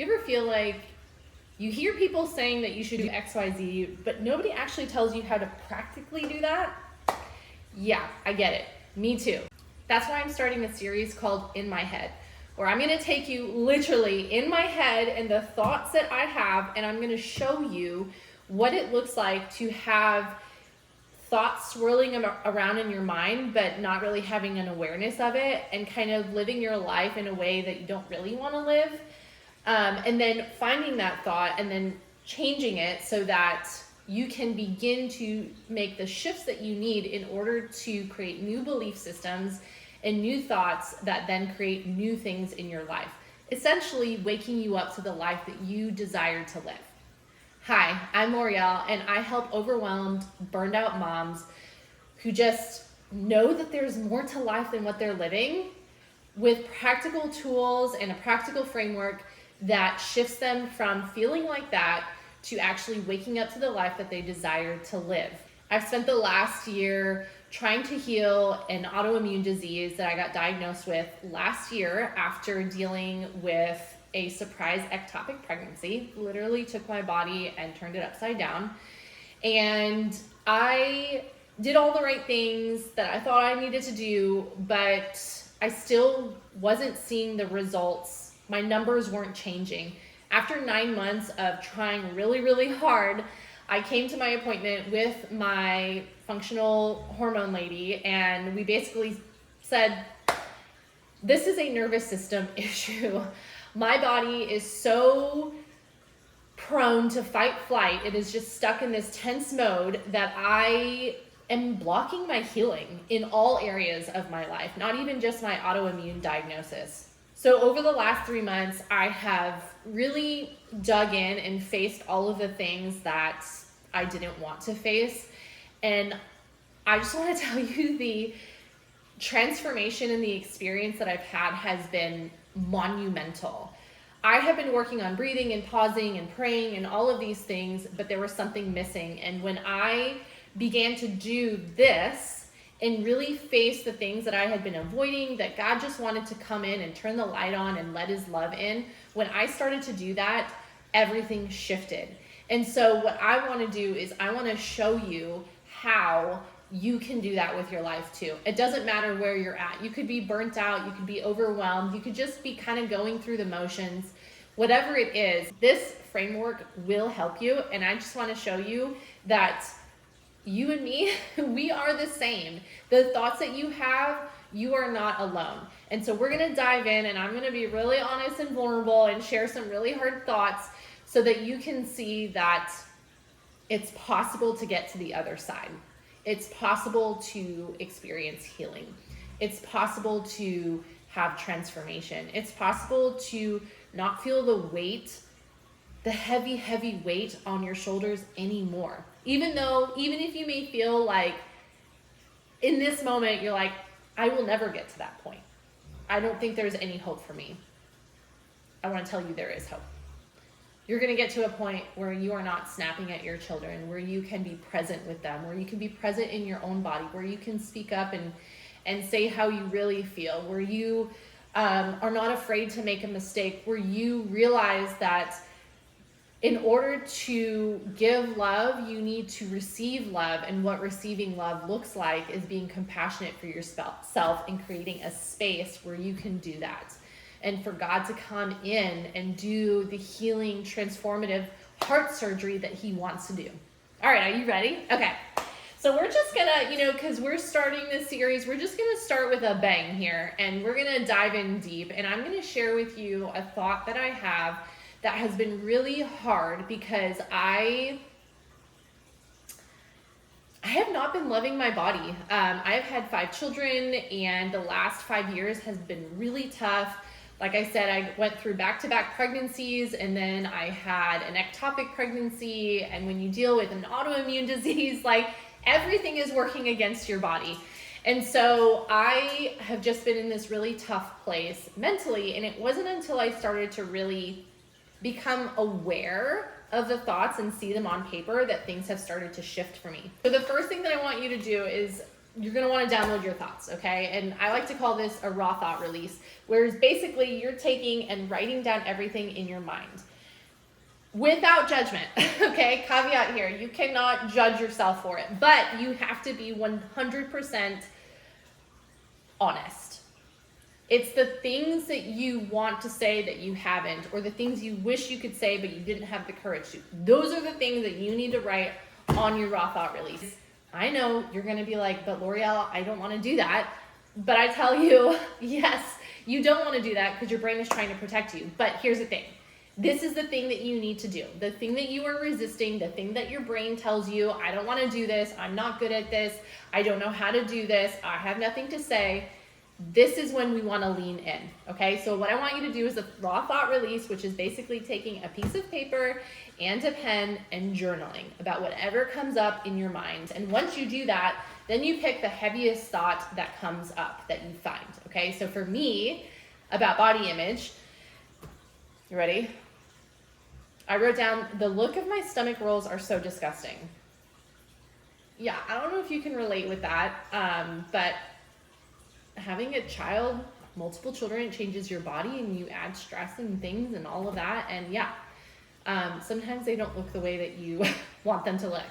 You ever feel like you hear people saying that you should do XYZ, but nobody actually tells you how to practically do that? Yeah, I get it. Me too. That's why I'm starting a series called In My Head, where I'm going to take you literally in my head and the thoughts that I have, and I'm going to show you what it looks like to have thoughts swirling around in your mind, but not really having an awareness of it, and kind of living your life in a way that you don't really want to live. And then finding that thought and then changing it so that you can begin to make the shifts that you need in order to create new belief systems and new thoughts that then create new things in your life. Essentially waking you up to the life that you desire to live. Hi, I'm L'Oreal, and I help overwhelmed, burned out moms who just know that there's more to life than what they're living, with practical tools and a practical framework that shifts them from feeling like that to actually waking up to the life that they desire to live. I've spent the last year trying to heal an autoimmune disease that I got diagnosed with last year after dealing with a surprise ectopic pregnancy. Literally took my body and turned it upside down. And I did all the right things that I thought I needed to do, but I still wasn't seeing the results. My numbers weren't changing. After 9 months of trying really, really hard, I came to my appointment with my functional hormone lady, and we basically said, this is a nervous system issue. My body is so prone to fight flight. It is just stuck in this tense mode that I am blocking my healing in all areas of my life, not even just my autoimmune diagnosis. So over the last 3 months, I have really dug in and faced all of the things that I didn't want to face. And I just want to tell you, the transformation and the experience that I've had has been monumental. I have been working on breathing and pausing and praying and all of these things, but there was something missing. And when I began to do this and really face the things that I had been avoiding, that God just wanted to come in and turn the light on and let his love in, when I started to do that, everything shifted. And so what I want to do is I want to show you how you can do that with your life too. It doesn't matter where you're at. You could be burnt out, you could be overwhelmed, you could just be kind of going through the motions. Whatever it is, this framework will help you. And I just want to show you that you and me, we are the same. The thoughts that you have, you are not alone. And so we're going to dive in, and I'm going to be really honest and vulnerable and share some really hard thoughts so that you can see that it's possible to get to the other side. It's possible to experience healing. It's possible to have transformation. It's possible to not feel the weight, the heavy, heavy weight on your shoulders anymore. Even if you may feel like in this moment, you're like, I will never get to that point. I don't think there's any hope for me. I want to tell you there is hope. You're going to get to a point where you are not snapping at your children, where you can be present with them, where you can be present in your own body, where you can speak up and say how you really feel, where you are not afraid to make a mistake, where you realize that in order to give love, you need to receive love. And what receiving love looks like is being compassionate for yourself and creating a space where you can do that. And for God to come in and do the healing, transformative heart surgery that he wants to do. All right, are you ready? Okay. So we're just gonna, because we're starting this series, we're just gonna start with a bang here. And we're gonna dive in deep. And I'm gonna share with you a thought that I have that has been really hard, because I have not been loving my body. I've had 5 children, and the last 5 years has been really tough. Like I said, I went through back-to-back pregnancies, and then I had an ectopic pregnancy. And when you deal with an autoimmune disease, like, everything is working against your body. And so I have just been in this really tough place mentally. And it wasn't until I started to really become aware of the thoughts and see them on paper that things have started to shift for me. So the first thing that I want you to do is you're going to want to download your thoughts, okay? And I like to call this a raw thought release, whereas basically you're taking and writing down everything in your mind without judgment, okay? Caveat here, you cannot judge yourself for it, but you have to be 100% honest. It's the things that you want to say that you haven't, or the things you wish you could say but you didn't have the courage to. Those are the things that you need to write on your raw thought release. I know you're going to be like, but L'Oreal, I don't want to do that. But I tell you, yes, you don't want to do that because your brain is trying to protect you. But here's the thing. This is the thing that you need to do. The thing that you are resisting, the thing that your brain tells you, I don't want to do this. I'm not good at this. I don't know how to do this. I have nothing to say. This is when we want to lean in, okay? So what I want you to do is a raw thought release, which is basically taking a piece of paper and a pen and journaling about whatever comes up in your mind. And once you do that, then you pick the heaviest thought that comes up that you find, okay? So for me, about body image, you ready? I wrote down, the look of my stomach rolls are so disgusting. Yeah, I don't know if you can relate with that, but having a child, multiple children, it changes your body and you add stress and things and all of that. And yeah, sometimes they don't look the way that you want them to look.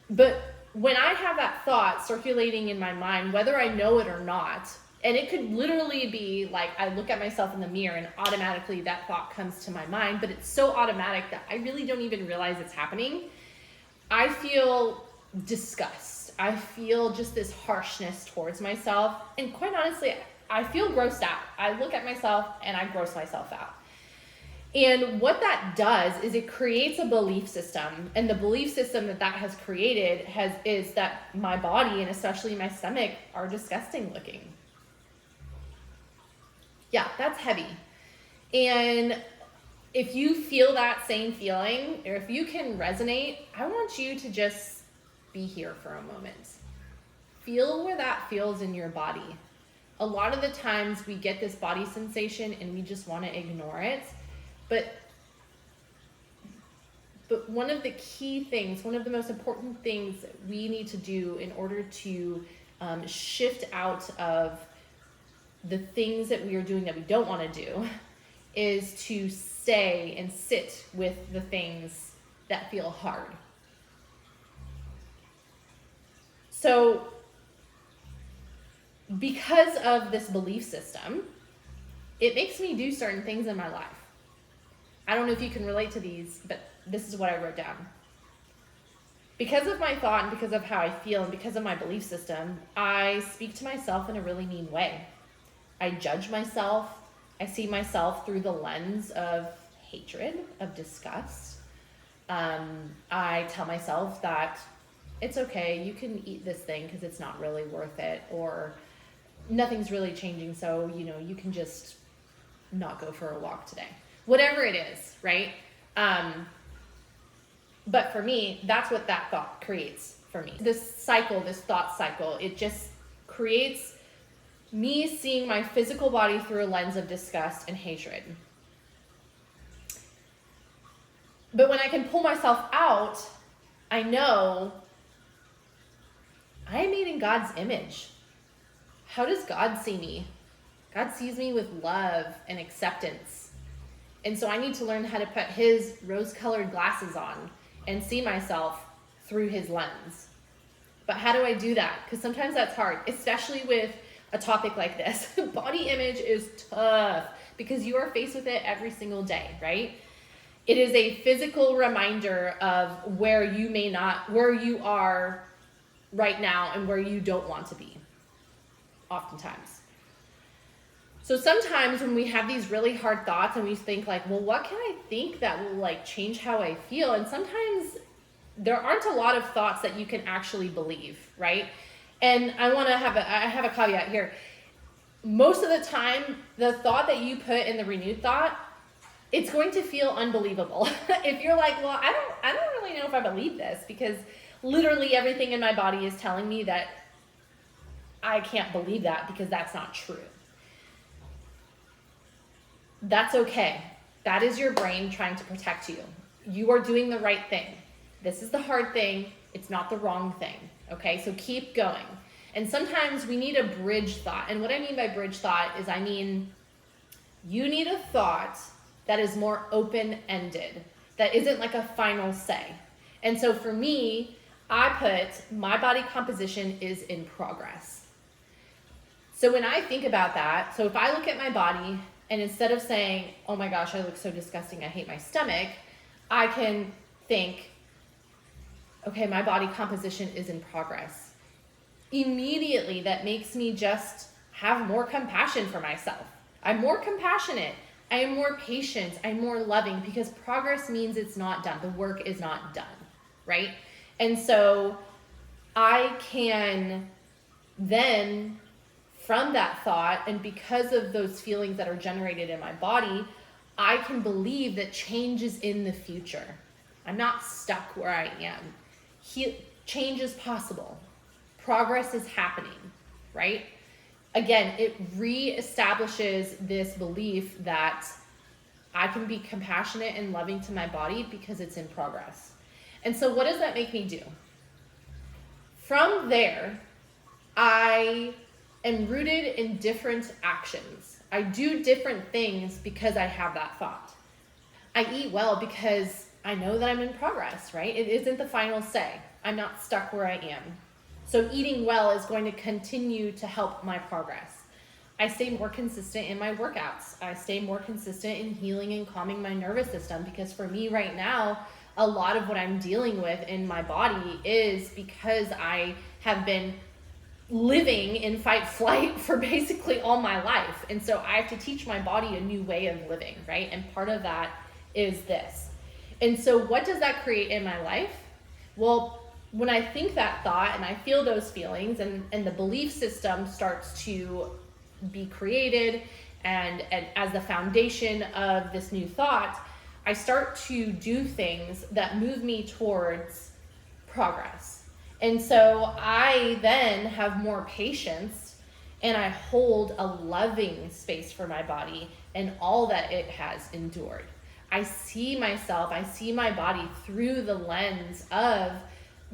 But when I have that thought circulating in my mind, whether I know it or not, and it could literally be like I look at myself in the mirror and automatically that thought comes to my mind, but it's so automatic that I really don't even realize it's happening. I feel disgust. I feel just this harshness towards myself. And quite honestly, I feel grossed out. I look at myself and I gross myself out. And what that does is it creates a belief system. And the belief system that that has created is that my body and especially my stomach are disgusting looking. Yeah, that's heavy. And if you feel that same feeling, or if you can resonate, I want you to just be here for a moment. Feel where that feels in your body. A lot of the times we get this body sensation and we just want to ignore it. But one of the key things, one of the most important things that we need to do in order to shift out of the things that we are doing that we don't want to do is to stay and sit with the things that feel hard. So because of this belief system, it makes me do certain things in my life. I don't know if you can relate to these, but this is what I wrote down. Because of my thought and because of how I feel and because of my belief system, I speak to myself in a really mean way. I judge myself. I see myself through the lens of hatred, of disgust. I tell myself that it's okay, you can eat this thing because it's not really worth it, or nothing's really changing, so you can just not go for a walk today. Whatever it is, right? But for me, that's what that thought creates for me. This cycle, this thought cycle, it just creates me seeing my physical body through a lens of disgust and hatred. But when I can pull myself out, I know I am made in God's image. How does God see me? God sees me with love and acceptance. And so I need to learn how to put his rose-colored glasses on and see myself through his lens. But how do I do that? Because sometimes that's hard, especially with a topic like this. Body image is tough because you are faced with it every single day, right? It is a physical reminder of where you are right now and where you don't want to be, oftentimes. So sometimes when we have these really hard thoughts and we think like, well, what can I think that will change how I feel? And sometimes there aren't a lot of thoughts that you can actually believe, right? And I have a caveat here. Most of the time, the thought that you put in the renewed thought, it's going to feel unbelievable. If you're like, well, I don't really know if I believe this, because literally everything in my body is telling me that I can't believe that because that's not true. That's okay. That is your brain trying to protect you. You are doing the right thing. This is the hard thing. It's not the wrong thing, Okay, so keep going. And sometimes we need a bridge thought. And what I mean by bridge thought is you need a thought that is more open-ended, that isn't like a final say. And so for me, I put my body composition is in progress. So when I think about that, so if I look at my body and instead of saying, oh my gosh, I look so disgusting, I hate my stomach, I can think, okay, my body composition is in progress. Immediately, that makes me just have more compassion for myself. I'm more compassionate. I am more patient. I'm more loving because progress means it's not done. The work is not done, right? And so I can then, from that thought, and because of those feelings that are generated in my body, I can believe that change is in the future. I'm not stuck where I am. Change is possible. Progress is happening, right? Again, it reestablishes this belief that I can be compassionate and loving to my body because it's in progress. And so what does that make me do? From there, I am rooted in different actions. I do different things because I have that thought. I eat well because I know that I'm in progress, right? It isn't the final say. I'm not stuck where I am. So eating well is going to continue to help my progress. I stay more consistent in my workouts. I stay more consistent in healing and calming my nervous system because for me right now, a lot of what I'm dealing with in my body is because I have been living in fight flight for basically all my life. And so I have to teach my body a new way of living, right? And part of that is this. And so what does that create in my life? Well, when I think that thought and I feel those feelings and the belief system starts to be created and as the foundation of this new thought, I start to do things that move me towards progress. And so I then have more patience and I hold a loving space for my body and all that it has endured. I see myself, I see my body through the lens of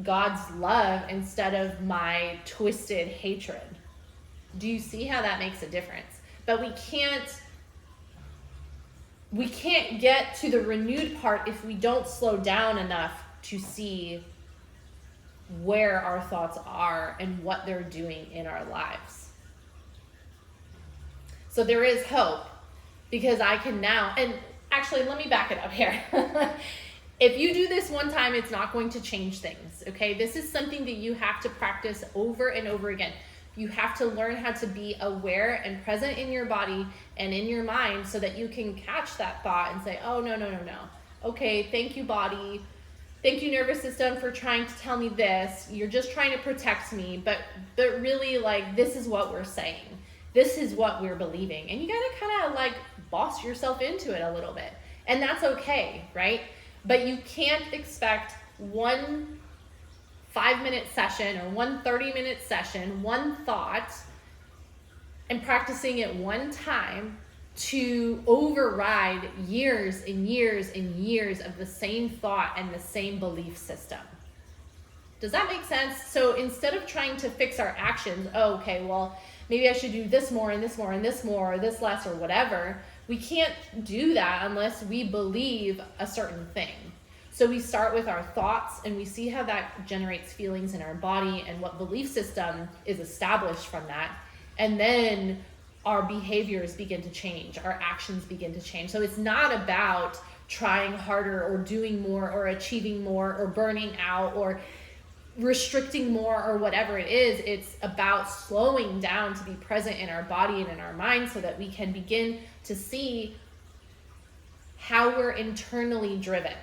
God's love instead of my twisted hatred. Do you see how that makes a difference? But we can't get to the renewed part if we don't slow down enough to see where our thoughts are and what they're doing in our lives. So there is hope because I can now, and actually let me back it up here. If you do this one time, it's not going to change things, okay? This is something that you have to practice over and over again. You have to learn how to be aware and present in your body and in your mind so that you can catch that thought and say, oh, no. Okay, thank you, body. Thank you, nervous system, for trying to tell me this. You're just trying to protect me, but really, like, this is what we're saying. This is what we're believing. And you gotta kind of, like, boss yourself into it a little bit. And that's okay, right? But you can't expect one 5-minute session or one 30-minute session, one thought, and practicing it one time to override years and years and years of the same thought and the same belief system. Does that make sense? So instead of trying to fix our actions, oh, okay, well, maybe I should do this more and this more and this more or this less or whatever, we can't do that unless we believe a certain thing. So we start with our thoughts and we see how that generates feelings in our body and what belief system is established from that. And then our behaviors begin to change, our actions begin to change. So it's not about trying harder or doing more or achieving more or burning out or restricting more or whatever it is. It's about slowing down to be present in our body and in our mind so that we can begin to see how we're internally driven.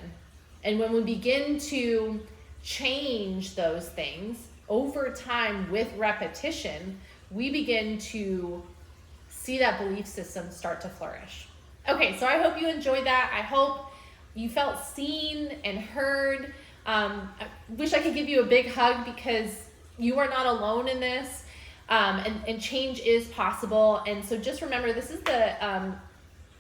And when we begin to change those things over time with repetition, we begin to see that belief system start to flourish. Okay, so I hope you enjoyed that. I hope you felt seen and heard. I wish I could give you a big hug because you are not alone in this, and change is possible. And so just remember, this is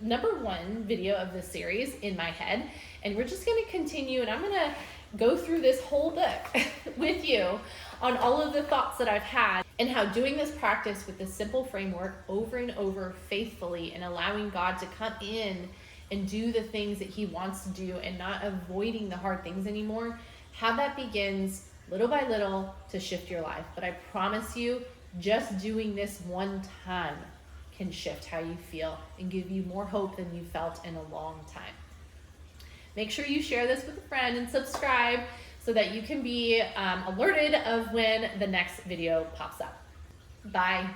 number one video of this series in my head, and we're just going to continue, and I'm going to go through this whole book with you on all of the thoughts that I've had, and how doing this practice with this simple framework over and over faithfully, and allowing God to come in and do the things that he wants to do, and not avoiding the hard things anymore, how that begins little by little to shift your life. But I promise you, just doing this one time can shift how you feel and give you more hope than you felt in a long time. Make sure you share this with a friend and subscribe so that you can be alerted of when the next video pops up. Bye.